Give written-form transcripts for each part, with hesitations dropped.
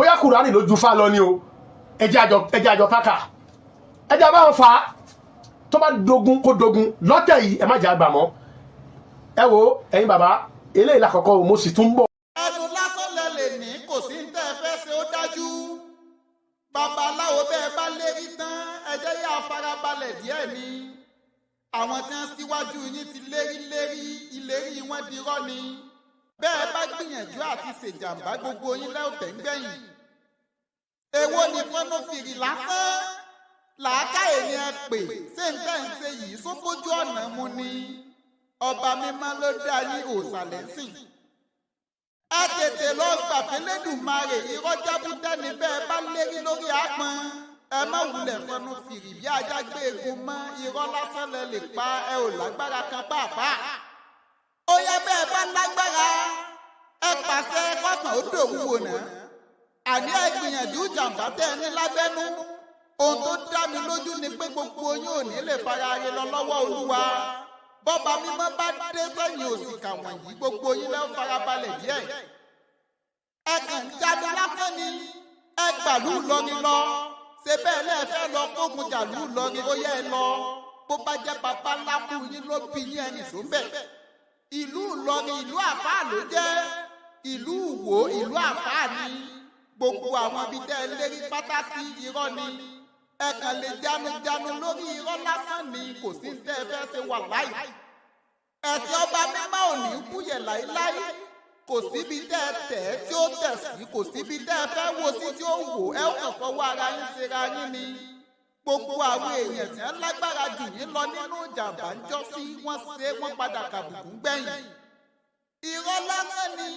bóyá Kùránì ló ju fá lọ ni o ẹjẹ́ àjọ káka ẹjẹ́ àbáwọn fa tó bá dogun kó dogun lọ́tẹ̀ yìí ẹ má jẹ́ àgbà mọ́ ẹ wo ẹ̀yin bàbá eléyìí lákọ̀ọ́kọ́ mo sì tún bọ̀. ẹnu lásán lẹ lè ní kò sí ń tẹ́ ẹ fẹ́ ṣe ó dájú babaláwo bẹ́ẹ̀ bá lérí tán ẹ jẹ́ yá farabalẹ̀ díẹ̀ ni àwọn tí wọ́n síwájú yín ti lérí ìlérí wọn di rọ́ ni bẹ́ẹ̀ bá gbìyànjú àti ṣèjàmbá gbogbo yín lẹ́ọ̀tẹ̀ ń gbẹ̀yìn èwo ni fọ́nọ́fìrì lásán làákà èèyàn pè ṣé ń tẹ́ ń ṣe yìí sókójú ọ̀nà mu ni ọba mímọ́ ló dá yín òòsàlẹ̀ sìn ẹ tètè lọ gbàgbé lẹ́dùnmarè irọ́ jábútẹ́ ni bẹ́ẹ̀ bá lérí lórí àpọn ẹ má wulẹ̀ fọ́nọ́fìrì bí ajá gbé egun mọ́ irọ́ lásán lẹ lè pa ẹ ò lágbára kan pàápàá ó yẹ bẹ́ẹ̀ bá lágbára ẹ pàṣẹ kọ́kàn ó dòwú wò náà àní ẹ gbìyànjú jàǹbá tẹ́ ẹ ní lábẹ́nú ohun tó dá mi lójú ni pé gbogbo yín ò ní lè fara re lọ lọ́wọ́ olúwa bọ́ba mímọ́ bá dé sẹ́yìn òṣìkà wọ̀nyí gbogbo yín lẹ́ farabalẹ̀ díẹ̀ ẹ kàn jáde lásán ni ẹ gbàlú lọrin lọ ṣe bẹ́ẹ̀ lẹ́ẹ̀fẹ́ lọ kógun jàlú lọrin ó yẹ ẹ lọ bó bá jẹ́ bàbá lákù yín ló bí yín ẹnì sóbẹ̀ ìlú Ìlọrin ìlú àfáà ló jẹ́ ìlú Ìwó ìlú àfáà ni gbogbo àwọn ibi tẹ́ ẹ lérí pátá sí irọ́ ni ẹ kàn lè jánu lórí irọ́ lásán ni kò sí tẹ́ ẹ fẹ́ ṣe wà láì ẹ̀sìn ọba mímọ́ ò ní kúyẹ̀ láíláí kò síbi tẹ́ ẹ tẹ̀ ẹ́ tí ó tẹ̀ sí kò síbi tẹ́ ẹ fẹ́ wo sí tí ó wò ẹ ó kàn fọwọ́ ara yín ṣera yín ni gbogbo àwọn èèyàn tí wọ́n lágbára jù yín lọ nínú ìjàmbá ń jọ sí wọ́n ṣe wọ́n padà kàbùkù gbẹ̀yìn irọ́ lásán ni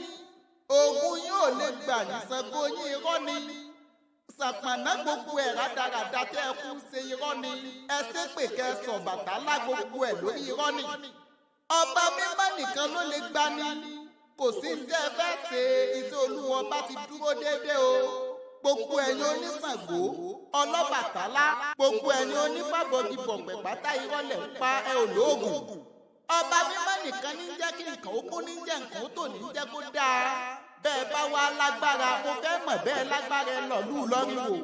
ogun yóò lè gbà yín Ṣàngó yín irọ́ ni sàpàná gbogbo ẹ̀ rádaràda tẹ́ ẹ kú ṣe irọ́ ni ẹ ṣépè kẹsàn Ọbàtálá gbogbo ẹ̀ lórí irọ́ ni ọba mímọ́ nìkan ló lè gbani kò sí tẹ́ ẹ fẹ́ ṣe iṣẹ́ Olúwa bá ti dúró déédéé o gbogbo ẹ̀yin oníṣàngó Ọlọ́bàtálá gbogbo ẹ̀yin onífàbọ̀dì bọ̀pẹ̀ pátá irọ́ lẹ̀ ń pa ẹ ò lóògùn ọba mímọ́ nìkan ní jẹ́ kí nǹkan ó kún ní jẹ́ nǹkan ó tò ní jẹ́ kó dáa bẹ́ẹ̀ bá wá lágbára mo fẹ́ mọ̀ bẹ́ẹ̀ lágbára ẹ lọ́lú Ìlọrin wò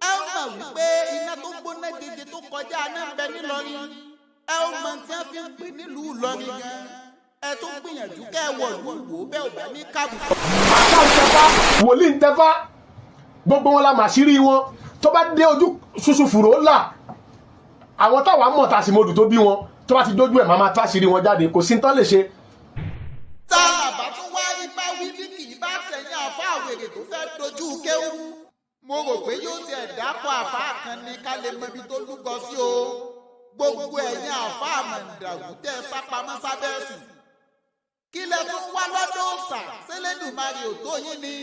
ẹ ó mọ̀ wípé iná tó gbóná gègé tó kọjá náà ń bẹ nílọrin ẹ ó mọ̀ tí wọ́n fi ń pè nílùú Ìlọrin gan ẹ tó gbìyànjú kẹ́ ẹ wọ̀ lù wò bẹ́ẹ̀ ò bá ní kábùkù. àṣà ń tẹfá wòlíì ń tẹfá gbogbo wọn la màṣírí wọn tó bá dé ojú ṣuṣu fùrọ̀ là àwọn táwa mọ̀ tá a sì mọ̀ odù tó bí wọn tó bá ti dójú ẹ̀ máa máa táṣírí wọn jáde kò sí ń tán lè ṣe. tá a bá tún wá rí bá wí bí kì í bá tẹ̀yìn àfa àwèrè tó fẹ́ dojú kéwú mo rò pé yóò ti ẹ̀dápọ̀ àfa kan ní ká lè mọ ibi tó lúgọ sí o gbogbo ẹ̀yin àfa àmọ̀ǹdàgù tẹ́ ẹ sápamọ́ sábẹ́ ẹ̀sìn kí lẹ tún wá lọ́dọ̀ ọ̀sà s'Ẹlẹ́dùmarè ò tó yín ni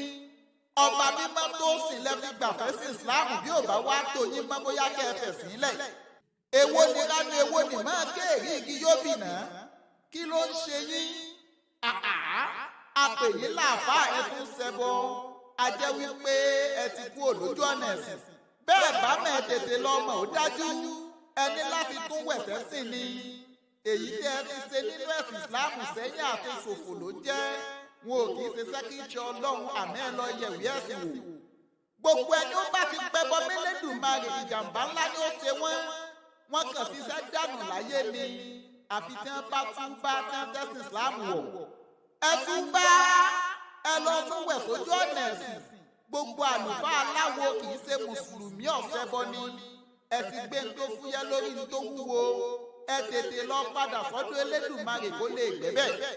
ọba mímọ́ tó sìn lẹ́fi gbàfẹ́ sí ìsìláàmù bí ò bá wá tó yín mọ́ bóyá kẹ́ ẹ fẹ̀ sílẹ̀ èwo ni ránú èwo ni máa kéèrè igi yóò bì náà kí ló ń ṣe yín àpèyí làáfà ẹkún ṣẹbọ ajẹ́ wípé ẹ ti kú òlójú ọ̀nà ẹ̀sìn bẹ́ẹ̀ bá mẹ́ tètè lọ́mọ ó dájú ẹni láti tún wẹ̀fẹ́ sí ni èyí tẹ́ ẹ ti ṣe nínú ẹ̀sìn ìsìláàmù sẹ́yìn àti ṣòfò ló jẹ́ wọn ò kì í ṣe sẹ́kíṣẹ́ ọlọ́run àmì ẹ̀ lọ yẹ̀wé ẹ̀sìn wò gbogbo ẹni ó bá ti pẹbọ mẹ́lẹ́dùmarè ìjàmbá ńlá ni ó ṣe wọ́n kàn fi iṣẹ́ dànù láyé ni àfi tí wọ́n bá tún bá tí wọ́n tẹ́sí ìsìláàmù wọ̀ ẹ tún bá ẹ lọ tún wẹ̀ sójú ọ̀nà ẹ̀sìn gbogbo àlùfáà aláwo kì í ṣe mùsùlùmí ọ̀fẹ́ bọ́ ni ẹ ti gbé ń tó fúyẹ́ lórí ń tó wúwo ẹ tètè lọ padà sọ́dọ̀ Elédùmarè kó lè gbẹ́ bẹ́ẹ̀.